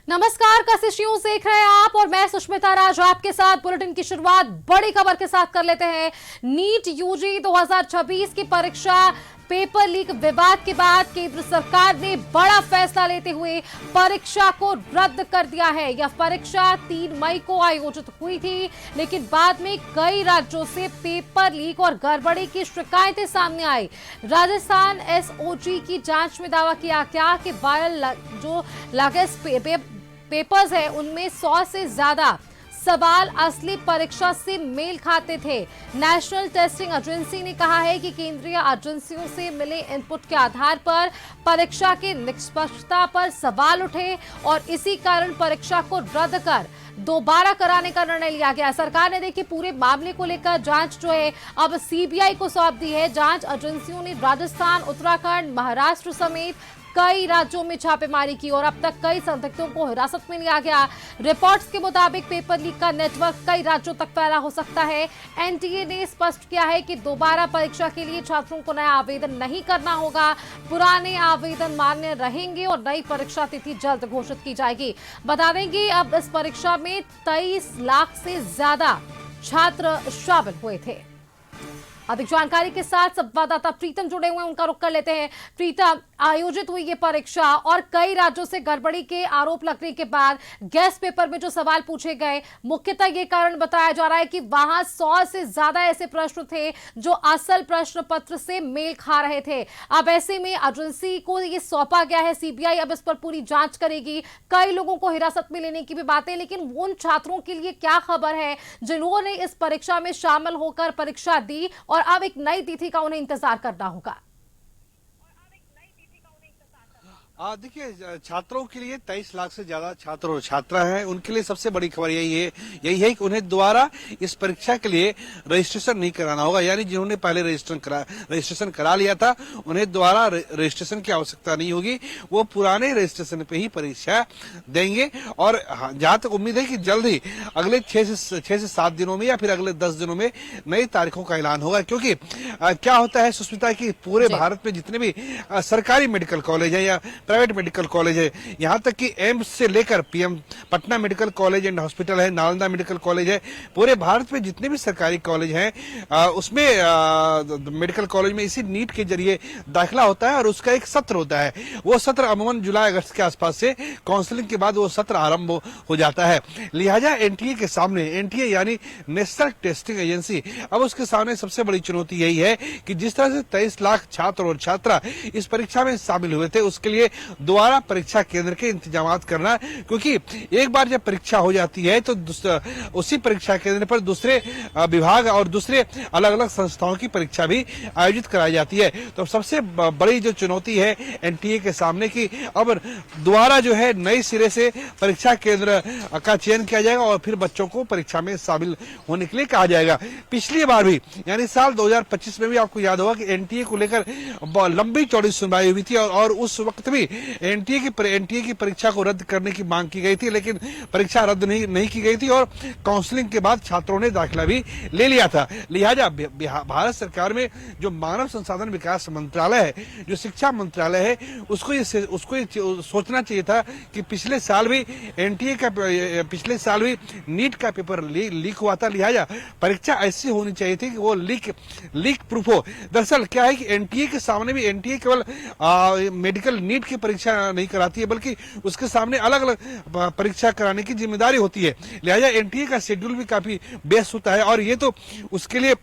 नमस्कार, कशिश न्यूज देख रहे हैं आप और मैं सुष्मिता राज आपके साथ। बुलेटिन की शुरुआत बड़ी खबर के साथ कर लेते हैं। नीट यूजी 2026 की परीक्षा पेपर लीक विवाद के बाद केंद्र सरकार ने बड़ा फैसला लेते हुए परीक्षा को रद्द कर दिया है। यह परीक्षा 3 मई को आयोजित हुई थी, लेकिन बाद में कई राज्यों से पेपर लीक और गड़बड़ी की शिकायतें सामने आई। राजस्थान एसओजी की जांच में दावा किया गया कि वायरल जो लागस पेपर्स है उनमें 100 से ज्यादा सवाल असली परीक्षा से मेल खाते थे। नेशनल टेस्टिंग एजेंसी ने कहा है कि केंद्रीय एजेंसियों से मिले इनपुट के आधार पर परीक्षा की निष्पक्षता पर सवाल उठे और इसी कारण परीक्षा को रद्द कर दोबारा कराने का निर्णय लिया गया। सरकार ने देखिए पूरे मामले को लेकर जांच जो है अब सीबीआई को सौंप दी है। जांच एजेंसियों ने राजस्थान, उत्तराखंड, महाराष्ट्र समेत कई राज्यों में छापेमारी की और अब तक कई संदिग्धों को हिरासत में लिया गया। रिपोर्ट्स के मुताबिक पेपर लीक का नेटवर्क कई राज्यों तक फैला हो सकता है। एनटीए ने स्पष्ट किया है कि दोबारा परीक्षा के लिए छात्रों को नया आवेदन नहीं करना होगा। पुराने आवेदन मान्य रहेंगे और नई परीक्षा तिथि जल्द घोषित की जाएगी। बता दें कि अब इस परीक्षा में 23 लाख से ज्यादा छात्र शामिल हुए थे। अधिक जानकारी के साथ संवाददाता प्रीतम जुड़े हुए हैं, उनका रुख कर लेते हैं। प्रीतम, आयोजित हुई ये परीक्षा और कई राज्यों से गड़बड़ी के आरोप लगने के बाद गेस्ट पेपर में जो सवाल पूछे गए, मुख्यतः ये कारण बताया जा रहा है कि वहां 100 से ज्यादा ऐसे प्रश्न थे जो असल प्रश्न पत्र से मेल खा रहे थे। अब ऐसे में एजेंसी को ये सौंपा गया है, सीबीआई अब इस पर पूरी जांच करेगी। कई लोगों को हिरासत में लेने की भी बातें, लेकिन उन छात्रों के लिए क्या खबर है जिन्होंने इस परीक्षा में शामिल होकर परीक्षा दी और अब एक नई तिथि का उन्हें इंतजार करना होगा? देखिए, छात्रों के लिए 23 लाख से ज्यादा छात्र और छात्रा हैं। उनके लिए सबसे बड़ी खबर यही है कि उन्हें दोबारा इस परीक्षा के लिए रजिस्ट्रेशन नहीं कराना होगा। यानी जिन्होंने पहले रजिस्ट्रेशन करा लिया था उन्हें दोबारा रजिस्ट्रेशन की आवश्यकता नहीं होगी। वो पुराने रजिस्ट्रेशन पे ही परीक्षा देंगे और जहां तक उम्मीद है कि जल्द ही अगले 6 से 7 दिनों में या फिर अगले 10 दिनों में नई तारीखों का ऐलान होगा। क्योंकि क्या होता है सुष्मिता की पूरे भारत में जितने भी सरकारी मेडिकल कॉलेज है या प्राइवेट मेडिकल कॉलेज है, यहाँ तक कि एम्स से लेकर PM Patna medical college and hospital है, नालंदा मेडिकल कॉलेज है, पूरे भारत में जितने भी सरकारी कॉलेज हैं उसमें मेडिकल कॉलेज में इसी नीट के जरिए दाखिला होता है और उसका एक सत्र होता है। वो सत्र अमूमन जुलाई अगस्त के आसपास से काउंसलिंग के बाद वो सत्र आरंभ हो जाता है। लिहाजा एनटीए के सामने, एनटीए यानी नेशनल टेस्टिंग एजेंसी, अब उसके सामने सबसे बड़ी चुनौती यही है कि जिस तरह से 23 लाख छात्र और छात्रा इस परीक्षा में शामिल हुए थे उसके लिए दोबारा परीक्षा केंद्र के इंतजाम करना। क्योंकि एक बार जब परीक्षा हो जाती है तो उसी परीक्षा केंद्र पर दूसरे विभाग और दूसरे अलग अलग संस्थाओं की परीक्षा भी आयोजित कराई जाती है। तो सबसे बड़ी जो चुनौती है एनटीए के सामने की अब दोबारा जो है नए सिरे से परीक्षा केंद्र का चयन किया जाएगा और फिर बच्चों को परीक्षा में शामिल होने के लिए कहा जाएगा। पिछली बार भी यानी साल 2025 में भी आपको याद होगा कि एनटीए को लेकर लंबी चौड़ी सुनवाई हुई थी और उस वक्त भी एनटीए की परीक्षा को रद्द करने की मांग की गई थी, लेकिन परीक्षा रद्द नहीं की गई थी और काउंसलिंग के बाद छात्रों ने दाखिला भी ले लिया था। लिहाजा भारत सरकार में जो मानव संसाधन विकास मंत्रालय है, जो शिक्षा मंत्रालय है, उसको ये सोचना चाहिए था कि पिछले साल भी नीट का पेपर लीक हुआ था। लिहाजा परीक्षा ऐसी होनी चाहिए थी कि वो लीक प्रूफ हो। दरअसल क्या है कि एनटीए के सामने भी एनटीए केवल मेडिकल नीट की परीक्षा नहीं कराती है बल्कि उसके सामने अलग अलग परीक्षा कराने की जिम्मेदारी होती है। लिहाजा एनटीए का शेड्यूल भी काफी बेस्ट होता है और ये तो उसके लिए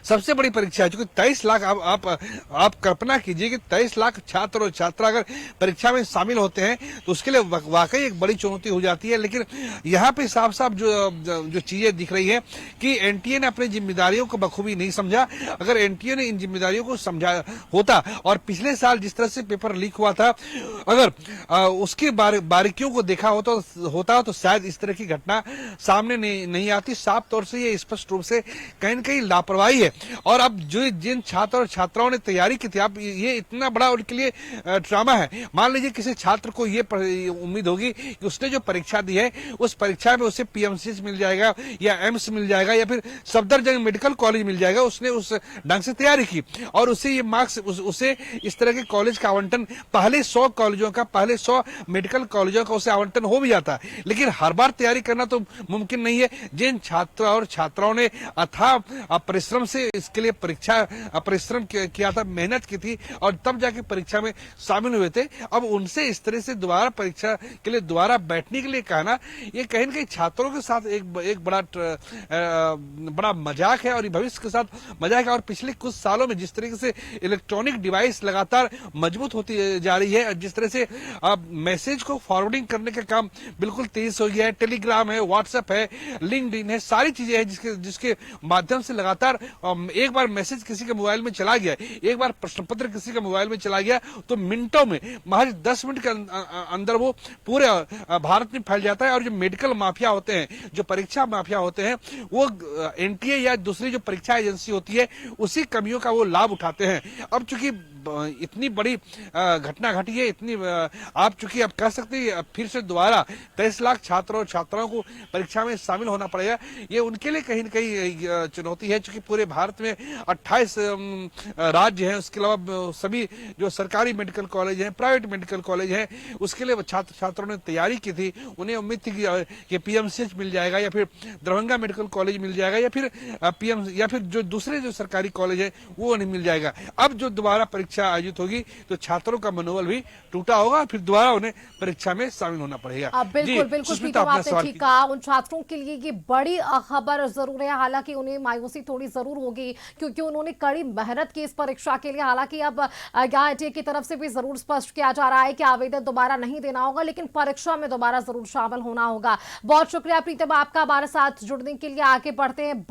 सबसे बड़ी परीक्षा है। क्योंकि 23 लाख आप कल्पना कीजिए कि 23 लाख छात्र और छात्रा अगर परीक्षा में शामिल होते हैं तो उसके लिए वाकई एक बड़ी चुनौती हो जाती है। लेकिन यहाँ पे साफ साफ जो चीजें दिख रही है कि एनटीए ने अपनी जिम्मेदारियों को बखूबी नहीं समझा। अगर एनटीए ने इन जिम्मेदारियों को समझा होता और पिछले साल जिस तरह से पेपर लीक हुआ था अगर उसकी बारीकियों को देखा होता तो शायद इस तरह की घटना सामने नहीं आती। साफ तौर से ये स्पष्ट रूप से कहीं न कहीं लापरवाही बढ़ाई है। और अब जो जिन छात्र और छात्राओं ने तैयारी की थी, अब ये इतना बड़ा उनके लिए ड्रामा है। मान लीजिए किसी छात्र को ये उम्मीद होगी कि उसने जो परीक्षा दी है उस परीक्षा में उसे पीएमसीएच मिल जाएगा या एम्स मिल जाएगा या फिर सफदरजंग मेडिकल कॉलेज मिल जाएगा। उसने उस ढंग से तैयारी की और उसे ये मार्क्स उसे इस तरह के कॉलेज का आवंटन पहले 100 कॉलेजों का, पहले 100 मेडिकल कॉलेजों का उसे आवंटन हो भी जाता है। लेकिन हर बार तैयारी करना तो मुमकिन नहीं है। जिन छात्र और छात्राओं ने अथाह परिश्रम से इसके लिए परीक्षा परिश्रम किया था, मेहनत की थी और तब जाके परीक्षा में शामिल हुए थे, अब उनसे इस तरह से दोबारा परीक्षा के लिए दोबारा बैठने के लिए कहना, ये कहीं न कहीं छात्रों के साथ एक बड़ा मजाक है और ये भविष्य के साथ मजाक है। और पिछले कुछ सालों में जिस तरीके से इलेक्ट्रॉनिक डिवाइस लगातार मजबूत होती जा रही है, जिस तरह से मैसेज को फॉरवर्डिंग करने का काम बिल्कुल तेज हो गया है, टेलीग्राम है, व्हाट्सएप है, लिंक्डइन है, सारी चीजें हैं जिसके माध्यम से लगातार एक बार मैसेज किसी के मोबाइल में चला गया, एक बार प्रश्न पत्र किसी के मोबाइल में चला गया तो मिनटों में, महज 10 मिनट के अंदर वो पूरे भारत में फैल जाता है। और जो मेडिकल माफिया होते हैं, जो परीक्षा माफिया होते हैं, वो एनटीए या दूसरी जो परीक्षा एजेंसी होती है उसी कमियों का वो लाभ उठाते हैं। अब चूंकि इतनी बड़ी घटना घटी है, इतनी आप चूंकि आप कह सकते हैं फिर से दोबारा 23 लाख छात्रों और छात्राओं को परीक्षा में शामिल होना पड़ेगा, ये उनके लिए कहीं न कहीं चुनौती है। चूंकि पूरे भारत में 28 राज्य हैं, उसके अलावा सभी जो सरकारी मेडिकल कॉलेज हैं, प्राइवेट मेडिकल कॉलेज हैं, उसके लिए छात्र छात्रों ने तैयारी की थी। उन्हें उम्मीद थी कि पीएमसीएच मिल जाएगा या फिर दरभंगा मेडिकल कॉलेज मिल जाएगा या फिर पीएम या फिर जो दूसरे जो सरकारी कॉलेज है वो उन्हें मिल जाएगा। अब जो दोबारा परीक्षा आयोजित होगी तो छात्रों का मनोबल भी टूटा होगा, फिर दोबारा उन्हें परीक्षा में शामिल होना पड़ेगा। बिल्कुल बिल्कुल प्रीतम, आपने ठीक कहा। उन छात्रों के लिए ये बड़ी खबर जरूर है। हालांकि उन्हें मायूसी थोड़ी जरूर होगी क्योंकि उन्होंने कड़ी मेहनत की इस परीक्षा के लिए। हालांकि अब एनटीए की तरफ से भी जरूर स्पष्ट किया जा रहा है कि आवेदन दोबारा नहीं देना होगा, लेकिन परीक्षा में दोबारा जरूर शामिल होना होगा। बहुत शुक्रिया प्रीतम आपका हमारे साथ जुड़ने के लिए। आगे बढ़ते हैं।